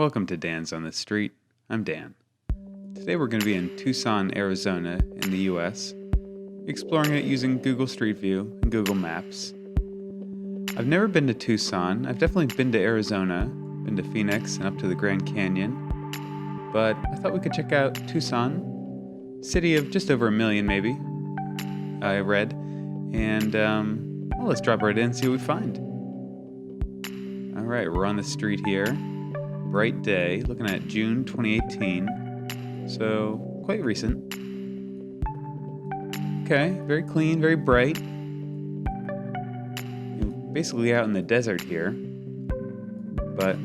Welcome to Dan's on the Street. I'm Dan. Today we're going to be in Tucson, Arizona in the US, exploring it using Google Street View and Google Maps. I've never been to Tucson. I've definitely been to Arizona, been to Phoenix and up to the Grand Canyon, but I thought we could check out Tucson, city of just over 1 million maybe, I read, and well, let's drop right in and see what we find. Alright, we're on the street here. Bright day, looking at June 2018, so quite recent. Okay, very clean, very bright. You're basically out in the desert here, but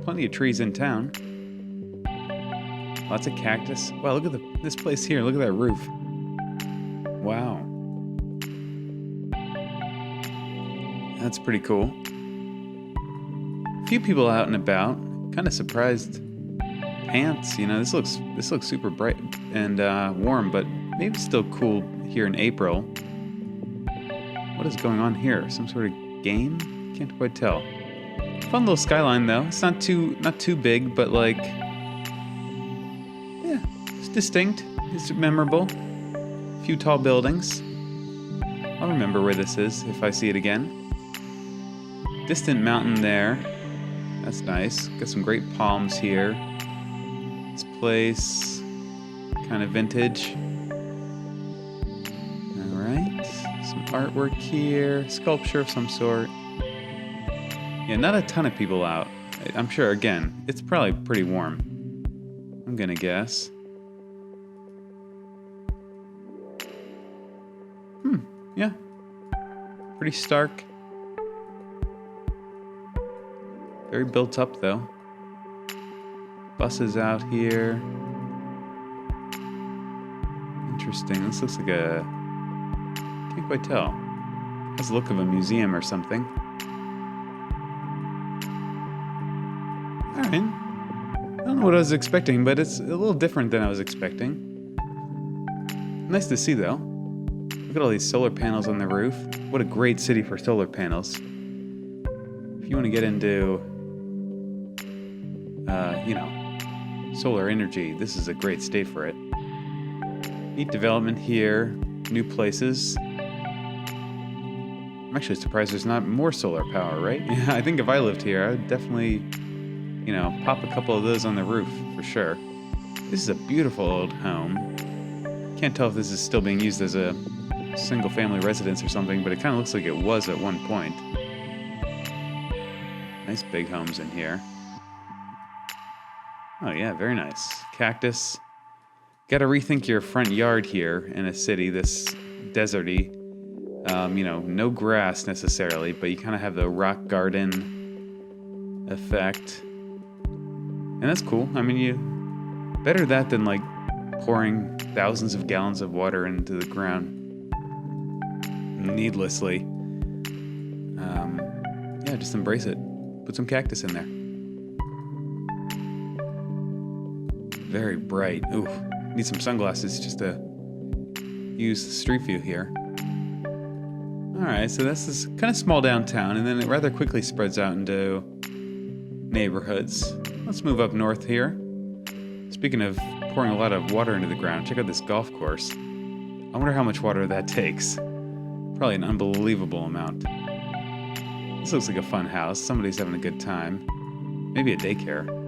plenty of trees in town. Lots of cactus. Wow, look at this place here. Look at that roof. Wow. That's pretty cool. A few people out and about. Kind of surprised. Pants, you know, this looks super bright and warm, but maybe still cool here in April. What is going on here? Some sort of game? Can't quite tell. Fun little skyline though. It's not too big, but like, yeah, it's distinct. It's memorable. A few tall buildings. I'll remember where this is if I see it again. Distant mountain there. That's nice. Got some great palms here. This place, kind of vintage. Alright, some artwork here, sculpture of some sort. Yeah, not a ton of people out. I'm sure, again, it's probably pretty warm. I'm gonna guess. Yeah. Pretty stark. Very built up though. Buses out here. Interesting. This looks like can't quite tell. Has the look of a museum or something. Alright. I don't know what I was expecting, but it's a little different than I was expecting. Nice to see though. Look at all these solar panels on the roof. What a great city for solar panels. If you want to get into solar energy, this is a great state for it. Neat development here, new places. I'm actually surprised there's not more solar power, right? Yeah, I think if I lived here, I would definitely, pop a couple of those on the roof for sure. This is a beautiful old home. Can't tell if this is still being used as a single family residence or something, but it kind of looks like it was at one point. Nice big homes in here. Oh yeah, very nice. Cactus. Gotta rethink your front yard here in a city this deserty. No grass necessarily, but you kind of have the rock garden effect. And that's cool. I mean, you better that than like pouring thousands of gallons of water into the ground needlessly. Yeah, just embrace it. Put some cactus in there. Very bright. Ooh, need some sunglasses just to use the street view here. Alright, so this is kind of small downtown, and then it rather quickly spreads out into neighborhoods. Let's move up north here. Speaking of pouring a lot of water into the ground, check out this golf course. I wonder how much water that takes. Probably an unbelievable amount. This looks like a fun house. Somebody's having a good time. Maybe a daycare.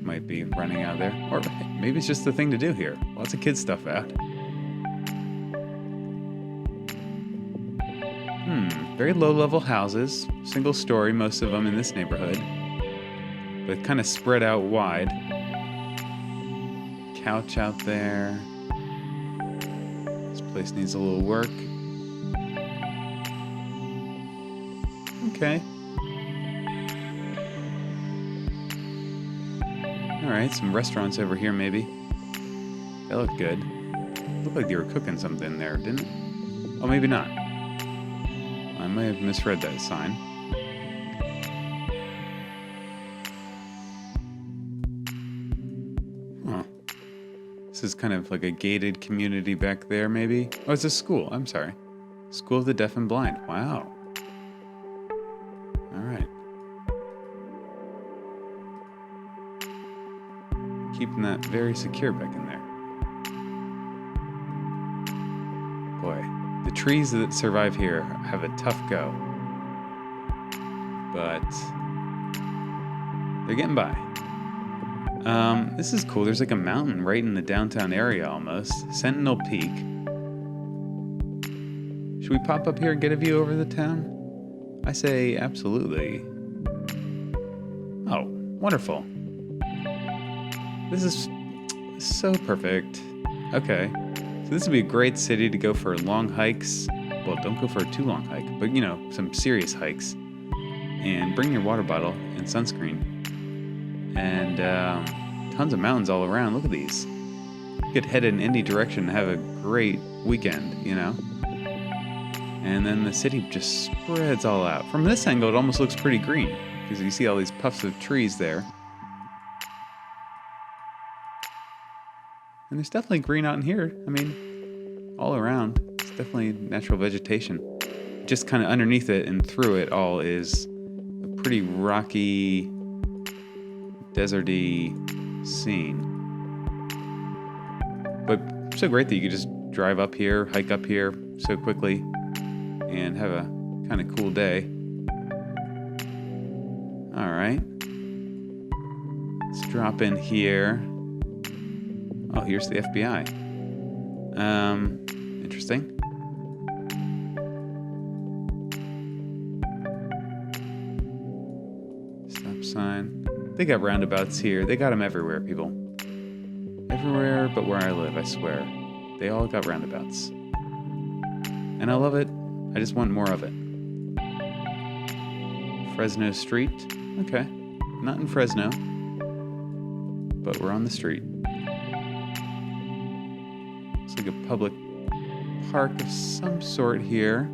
Might be running out there. Or maybe it's just the thing to do here. Lots of kids stuff out. Very low-level houses. Single story, most of them in this neighborhood. But kind of spread out wide. Couch out there. This place needs a little work. Okay. Alright, some restaurants over here maybe. That looked good. Looked like they were cooking something there, didn't it? Oh, maybe not. I may have misread that sign. Huh. This is kind of like a gated community back there, maybe? Oh, it's a school. I'm sorry. School of the Deaf and Blind. Wow. All right. Keeping that very secure back in there. Boy, the trees that survive here have a tough go. But they're getting by. This is cool. There's like a mountain right in the downtown area almost. Sentinel Peak. Should we pop up here and get a view over the town? I say absolutely. Oh, wonderful. This is so perfect. Okay. So this would be a great city to go for long hikes. Well, don't go for a too long hike, but some serious hikes. And bring your water bottle and sunscreen. And tons of mountains all around. Look at these. You could head in any direction and have a great weekend, And then the city just spreads all out. From this angle, it almost looks pretty green because you see all these puffs of trees there. And there's definitely green out in here. I mean, all around. It's definitely natural vegetation. Just kind of underneath it and through it all is a pretty rocky, deserty scene. But so great that you could just drive up here, hike up here so quickly, and have a kind of cool day. All right. Let's drop in here. Oh, here's the FBI. Interesting. Stop sign. They got roundabouts here. They got them everywhere, people. Everywhere but where I live, I swear. They all got roundabouts. And I love it. I just want more of it. Fresno Street. Okay. Not in Fresno. But we're on the street. Looks like a public park of some sort here.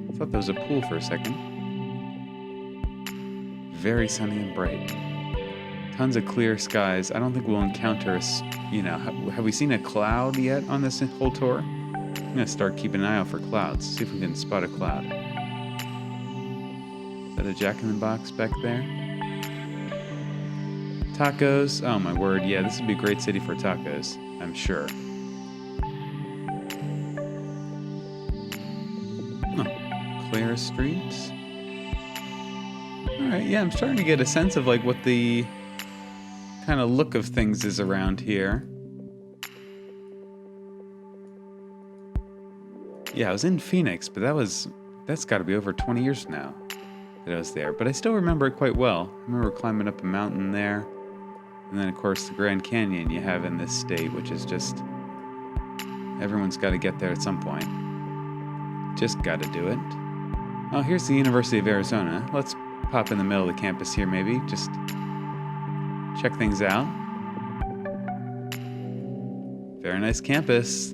I thought there was a pool for a second. Very sunny and bright. Tons of clear skies. I don't think we'll encounter have we seen a cloud yet on this whole tour? I'm gonna start keeping an eye out for clouds. See if we can spot a cloud. Is that a Jack-in-the-Box back there? Tacos. Oh my word, yeah, this would be a great city for tacos, I'm sure. Clear streets. Alright, yeah, I'm starting to get a sense of like what the kind of look of things is around here. Yeah, I was in Phoenix, but that's got to be over 20 years now that I was there. But I still remember it quite well. I remember climbing up a mountain there. And then, of course, the Grand Canyon you have in this state, which is just... everyone's got to get there at some point. Just got to do it. Oh, here's the University of Arizona. Let's pop in the middle of the campus here, maybe. Just check things out. Very nice campus.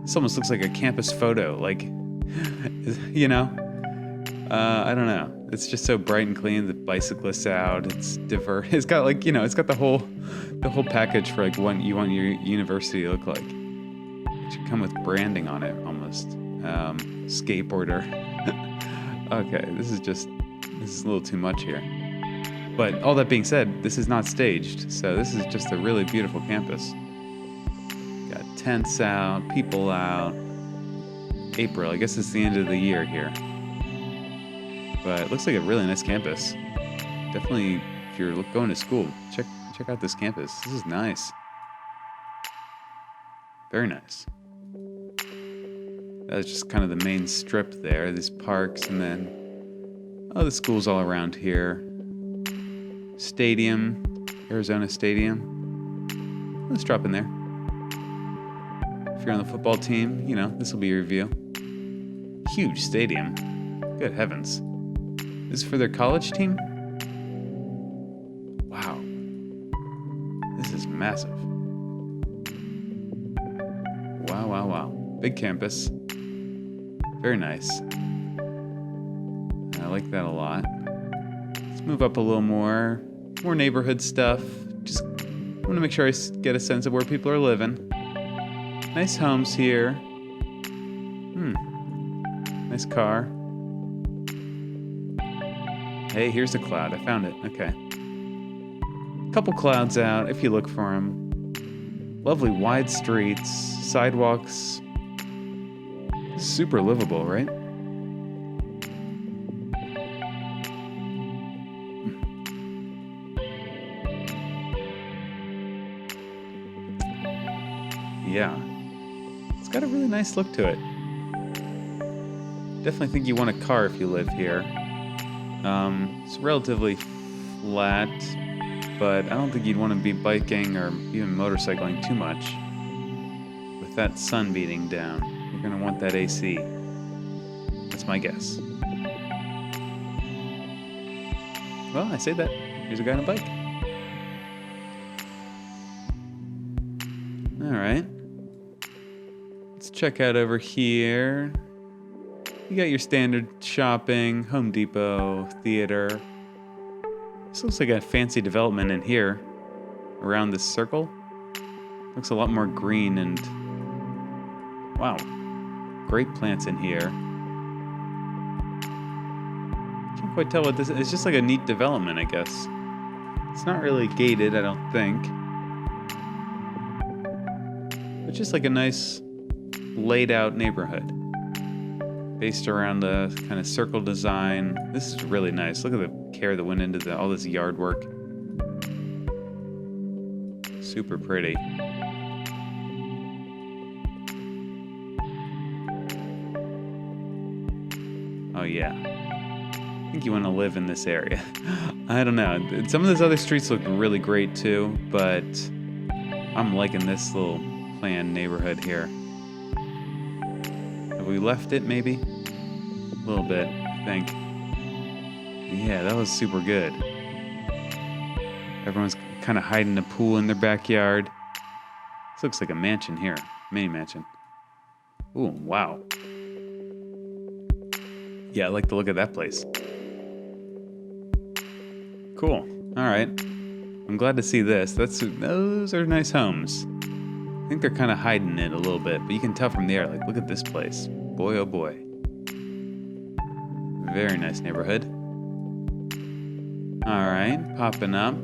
This almost looks like a campus photo, like, I don't know. It's just so bright and clean. The bicyclists out. It's diverse. It's got like, it's got the whole package for like what you want your university to look like. It should come with branding on it almost. Skateboarder. Okay, this is a little too much here. But all that being said, this is not staged, so this is just a really beautiful campus. Got tents out, people out. April, I guess it's the end of the year here. But it looks like a really nice campus. Definitely, if you're going to school, check out this campus. This is nice. Very nice. That's just kind of the main strip there, these parks, and then, the schools all around here. Stadium, Arizona Stadium. Let's drop in there. If you're on the football team, this will be your view. Huge stadium. Good heavens. This is for their college team? Wow. This is massive. Wow. Big campus. Very nice. I like that a lot. Let's move up a little more. More neighborhood stuff. Just want to make sure I get a sense of where people are living. Nice homes here. Nice car. Hey, here's a cloud. I found it. Okay. Couple clouds out if you look for them. Lovely wide streets, sidewalks. Super livable, right? Yeah. It's got a really nice look to it. Definitely think you want a car if you live here. It's relatively flat, but I don't think you'd want to be biking or even motorcycling too much. With that sun beating down, you're going to want that AC. That's my guess. Well, I say that. Here's a guy on a bike. Alright. Let's check out over here. You got your standard shopping, Home Depot, theater. This looks like a fancy development in here. Around this circle. Looks a lot more green and... Wow. Great plants in here. Can't quite tell what this is. It's just like a neat development, I guess. It's not really gated, I don't think. But just like a nice laid out neighborhood. Based around the kind of circle design. This is really nice. Look at the care that went into all this yard work. Super pretty. Oh yeah. I think you want to live in this area. I don't know. Some of those other streets look really great too, but I'm liking this little planned neighborhood here. Have we left it maybe? A little bit, I think. Yeah, that was super good. Everyone's kind of hiding a pool in their backyard. This looks like a mansion here. Mini mansion. Ooh, wow. Yeah, I like the look of that place. Cool. All right. I'm glad to see this. Those are nice homes. I think they're kind of hiding it a little bit, but you can tell from the air. Like, look at this place. Boy, oh boy. Very nice neighborhood. All right, popping up.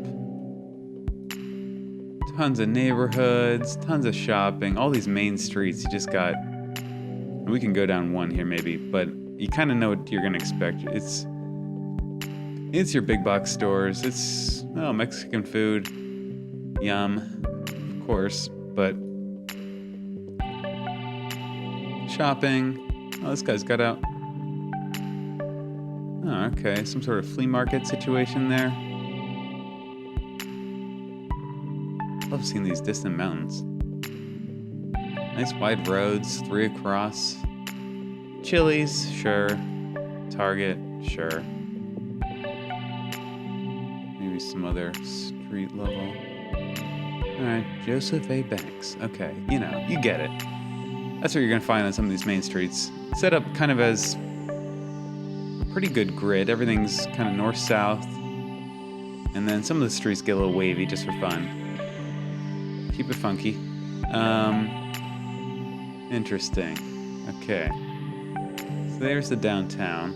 Tons of neighborhoods, tons of shopping. All these main streets. You just got. We can go down one here maybe, but you kind of know what you're gonna expect. It's your big box stores. It's Mexican food, yum, of course, but shopping. Oh, this guy's got out. Oh, okay, some sort of flea market situation there. Love seeing these distant mountains. Nice wide roads, 3 across. Chili's, sure. Target, sure. Maybe some other street level. Alright, Joseph A. Banks. Okay, you get it. That's what you're gonna find on some of these main streets. Set up kind of as a pretty good grid. Everything's kind of north-south. And then some of the streets get a little wavy just for fun. Keep it funky. Interesting. Okay. So there's the downtown.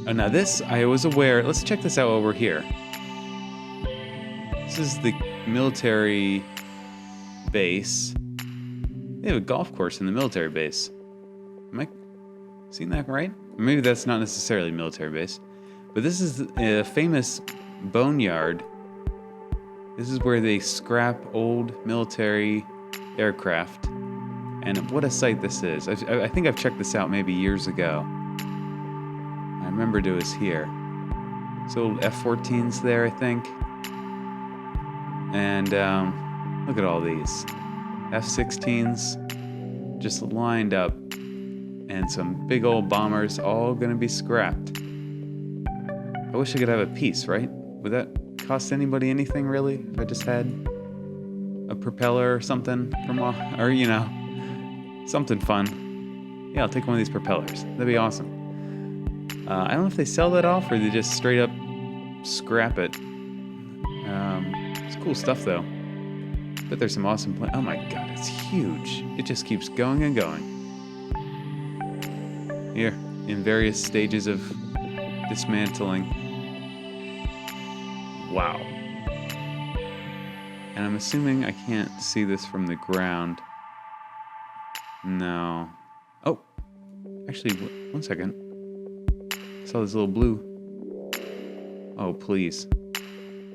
Oh, now this, I was aware. Let's check this out while we're here. This is the military base. They have a golf course in the military base. Am I seeing that right? Maybe that's not necessarily military base. But this is a famous boneyard. This is where they scrap old military aircraft. And what a sight this is. I think I've checked this out maybe years ago. I remembered it was here. So old F-14s there, I think. And look at all these. F-16s just lined up. And some big old bombers all gonna be scrapped. I wish I could have a piece, right? Would that cost anybody anything, really? If I just had a propeller or something from, or something fun. Yeah, I'll take one of these propellers. That'd be awesome. I don't know if they sell that off or they just straight up scrap it. It's cool stuff though. But there's some awesome oh my god, it's huge. It just keeps going and going. Here, in various stages of dismantling. Wow. And I'm assuming I can't see this from the ground. No. Oh, actually, one second. I saw this little blue. Oh, please.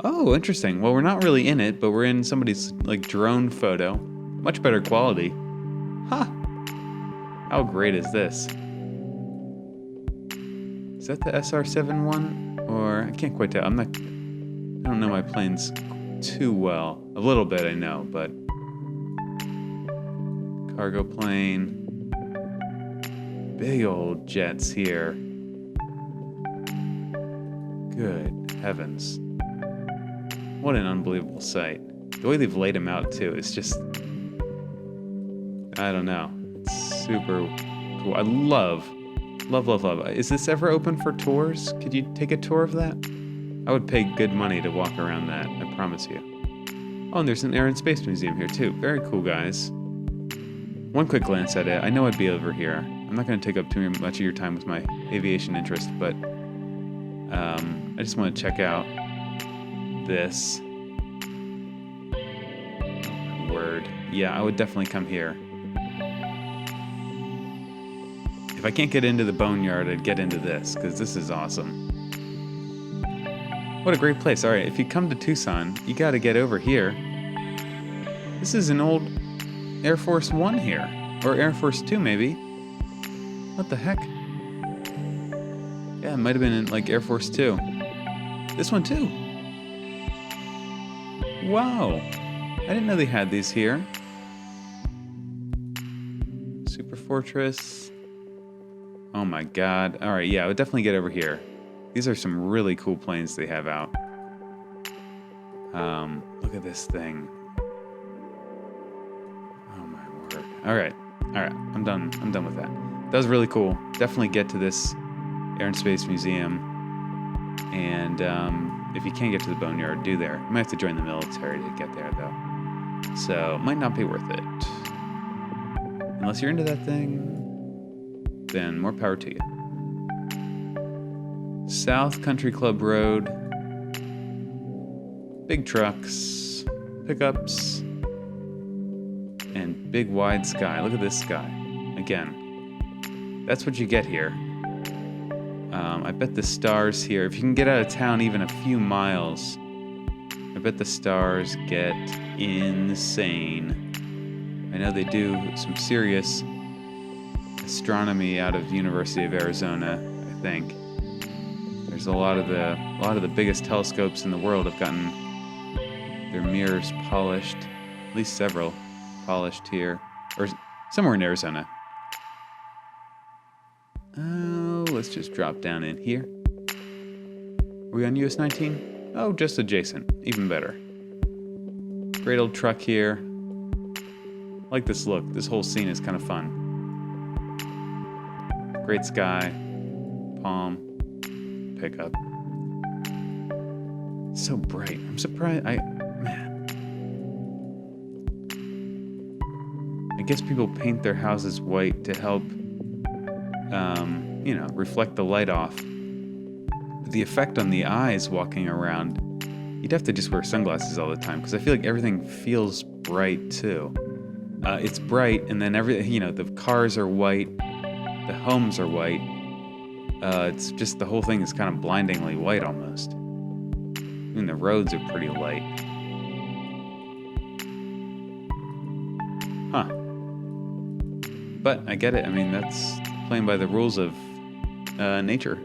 Oh, interesting. Well, we're not really in it, but we're in somebody's, like, drone photo. Much better quality. Huh. How great is this? Is that the SR-71? Or, I can't quite tell. I don't know my planes too well. A little bit, I know, but... Cargo plane. Big old jets here. Good heavens. What an unbelievable sight. The way they've laid them out, too, is just... I don't know. It's super cool. I love. Is this ever open for tours? Could you take a tour of that? I would pay good money to walk around that, I promise you. Oh, and there's an Air and Space Museum here, too. Very cool, guys. One quick glance at it. I know I'd be over here. I'm not going to take up too much of your time with my aviation interest, but I just want to check out this. Oh, my word. Yeah, I would definitely come here. If I can't get into the boneyard, I'd get into this, because this is awesome. What a great place. All right, if you come to Tucson, you got to get over here. This is an old Air Force One here, or Air Force Two, maybe. What the heck? Yeah, it might have been in, like, Air Force Two. This one, too. Wow. I didn't know they had these here. Super Fortress. Oh my god. Alright, yeah, I would definitely get over here. These are some really cool planes they have out. Look at this thing. Oh my word. Alright, I'm done with that. That was really cool. Definitely get to this Air and Space Museum. And if you can't get to the boneyard, do there. You might have to join the military to get there, though. So, it might not be worth it. Unless you're into that thing, then more power to you. South Country Club Road. Big trucks, pickups, and big wide sky. Look at this sky. Again, that's what you get here. I bet the stars here, if you can get out of town even a few miles, I bet the stars get insane. I know they do some serious astronomy out of University of Arizona, I think. There's a lot of the biggest telescopes in the world have gotten their mirrors polished, at least several polished here, or somewhere in Arizona. Oh, let's just drop down in here. Are we on US 19? Oh, just adjacent. Even better. Great old truck here. I like this look. This whole scene is kind of fun. Great sky. Palm. Pickup. So bright. I'm surprised. Man. I guess people paint their houses white to help reflect the light off. But the effect on the eyes walking around, you'd have to just wear sunglasses all the time, because I feel like everything feels bright too. It's bright, and then the cars are white, the homes are white. It's just the whole thing is kind of blindingly white almost. And the roads are pretty light. Huh. But I get it. I mean, that's playing by the rules of nature.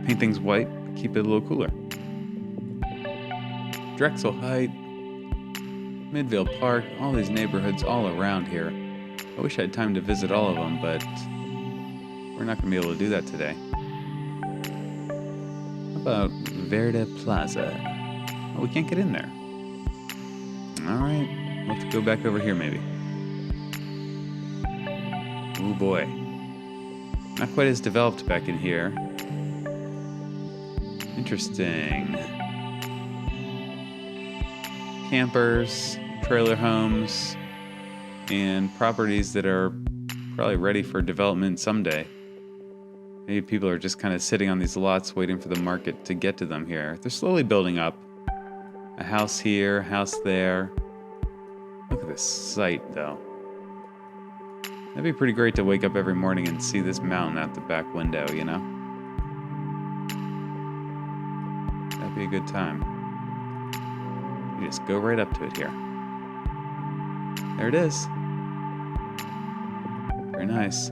Paint things white, keep it a little cooler. Drexel Height, Midvale Park, all these neighborhoods all around here. I wish I had time to visit all of them, but we're not going to be able to do that today. How about Verde Plaza? Oh, we can't get in there. Alright, we'll have to go back over here maybe. Oh boy. Not quite as developed back in here. Interesting. Campers, trailer homes, and properties that are probably ready for development someday. Maybe people are just kind of sitting on these lots waiting for the market to get to them here. They're slowly building up. A house here, a house there. Look at this sight, though. That'd be pretty great to wake up every morning and see this mountain out the back window, you know? That'd be a good time. You just go right up to it here. There it is. Very nice.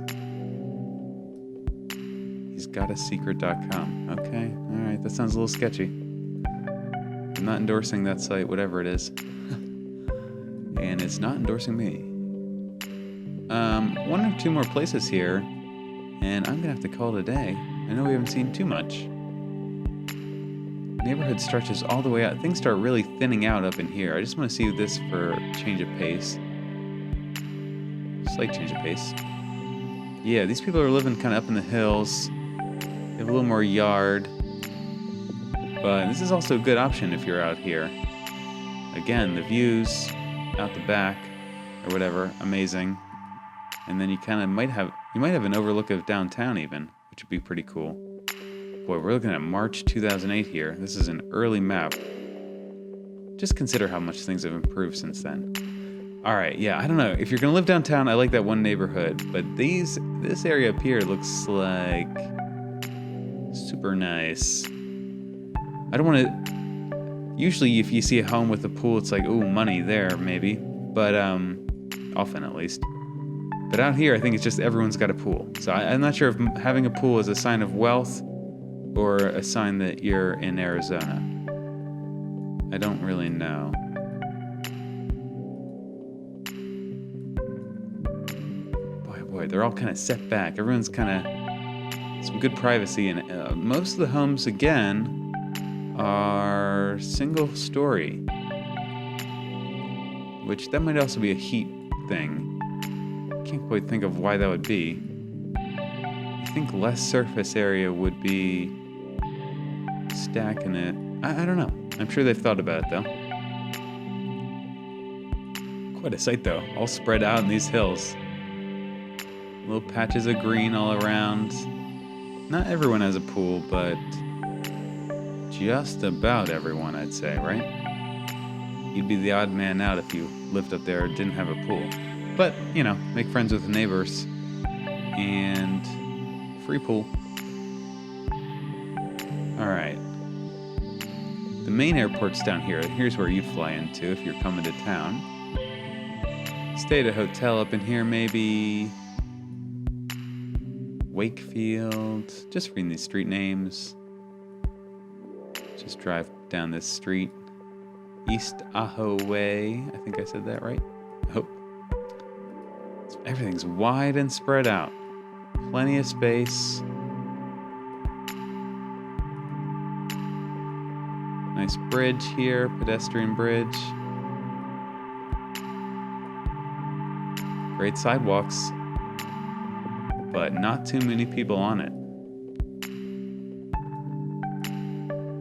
He's got a secret.com. Okay, alright, that sounds a little sketchy. I'm not endorsing that site, whatever it is. And it's not endorsing me. One or two more places here, and I'm gonna have to call it a day. I know we haven't seen too much. Neighborhood stretches all the way out. Things start really thinning out up in here. I just want to see this for change of pace. Slight change of pace. Yeah, these people are living kind of up in the hills. They have a little more yard. But this is also a good option if you're out here. Again, the views out the back or whatever, amazing. And then you kind of might have an overlook of downtown even, which would be pretty cool. Boy, we're looking at March 2008 here. This is an early map. Just consider how much things have improved since then. All right, yeah, I don't know. If you're gonna live downtown, I like that one neighborhood, but this area up here looks like super nice. I don't want to. Usually, if you see a home with a pool, it's like, ooh, money there, maybe. But often at least. But out here, I think it's just everyone's got a pool. So I'm not sure if having a pool is a sign of wealth or a sign that you're in Arizona. I don't really know. Boy, they're all kind of set back. Everyone's kind of some good privacy, and most of the homes, again, are single story, which that might also be a heat thing. Can't quite think of why that would be. I think less surface area would be stacking it. I don't know. I'm sure they've thought about it, though. Quite a sight, though. All spread out in these hills. Little patches of green all around. Not everyone has a pool, but just about everyone, I'd say, right? You'd be the odd man out if you lived up there and didn't have a pool. But, you know, make friends with the neighbors. And free pool. Alright. The main airport's down here. Here's where you'd fly into if you're coming to town. Stay at a hotel up in here, maybe. Wakefield. Just reading these street names. Just drive down this street. East Ajo Way. I think I said that right. I hope. Everything's wide and spread out. Plenty of space. Nice bridge here, pedestrian bridge. Great sidewalks, but not too many people on it.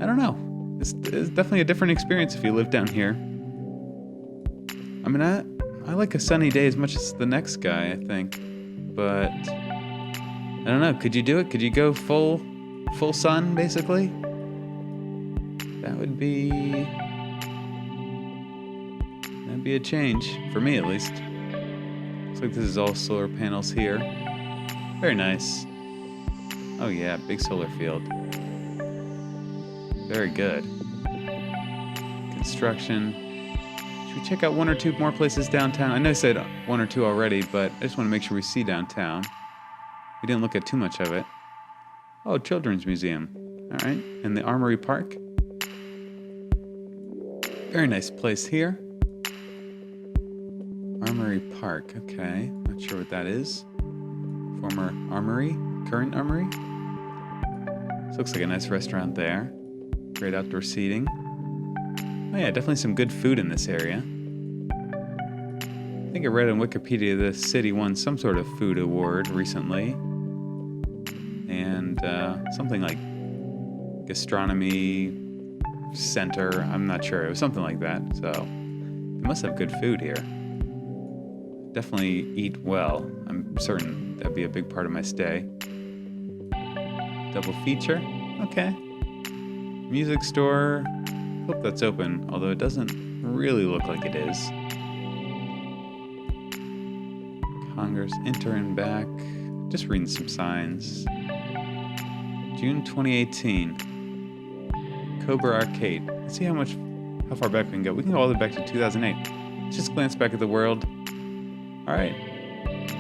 I don't know. It's definitely a different experience if you live down here. I mean, I like a sunny day as much as the next guy, I think. But I don't know. Could you do it? Could you go full sun, basically? That'd be a change for me, at least. Looks like this is all solar panels here. Very nice. Oh yeah, big solar field. Very good. Construction. Should we check out one or two more places downtown? I know I said one or two already, but I just want to make sure we see downtown. We didn't look at too much of it. Oh, Children's Museum. All right, and the Armory Park. Very nice place here. Armory Park, okay. Not sure what that is. Former armory, current armory. This looks like a nice restaurant there. Great outdoor seating. Oh yeah, definitely some good food in this area. I think I read on Wikipedia the city won some sort of food award recently. And something like gastronomy center, I'm not sure. It was something like that. So they must have good food here. Definitely eat well. I'm certain that'd be a big part of my stay. Double feature? Okay. Music store. Hope that's open, although it doesn't really look like it is. Congress, enter and back. Just reading some signs. June 2018. Cobra Arcade. Let's see how far back we can go. We can go all the way back to 2008. Let's just glance back at the world. All right.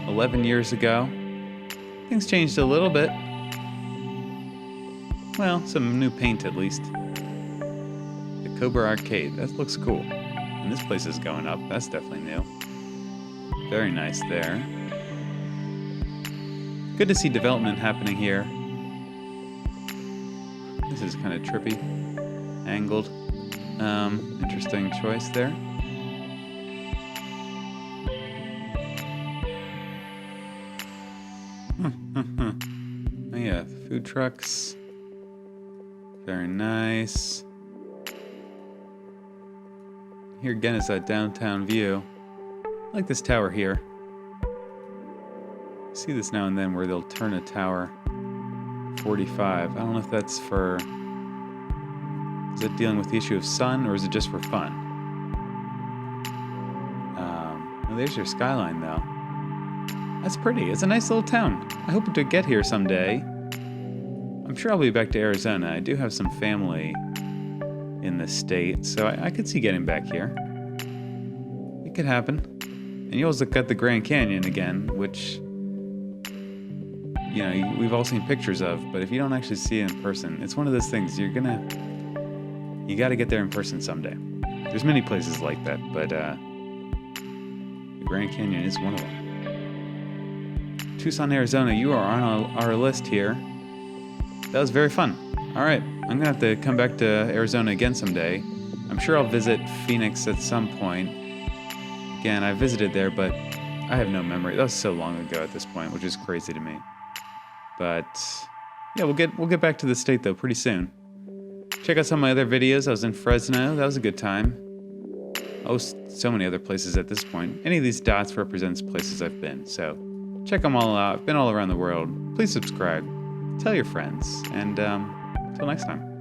11 years ago. Things changed a little bit. Well, some new paint at least. The Cobra Arcade. That looks cool. And this place is going up. That's definitely new. Very nice there. Good to see development happening here. This is kind of trippy. Angled. Interesting choice there. Oh yeah, food trucks. Very nice. Here again is that downtown view. I like this tower here. I see this now and then where they'll turn a tower 45. I don't know if that's for... Is it dealing with the issue of sun, or is it just for fun? Well, there's your skyline, though. That's pretty. It's a nice little town. I hope to get here someday. I'm sure I'll be back to Arizona. I do have some family in this state, so I could see getting back here. It could happen. And you also got the Grand Canyon again, which, you know, we've all seen pictures of, but if you don't actually see it in person, it's one of those things you got to get there in person someday. There's many places like that, but the Grand Canyon is one of them. Tucson, Arizona, you are on our list here. That was very fun. All right, I'm gonna have to come back to Arizona again someday. I'm sure I'll visit Phoenix at some point. Again, I visited there, but I have no memory. That was so long ago at this point, which is crazy to me. But yeah, we'll get back to the state though pretty soon. Check out some of my other videos. I was in Fresno. That was a good time. Oh, so many other places at this point. Any of these dots represents places I've been. So check them all out. I've been all around the world. Please subscribe. Tell your friends. And until next time.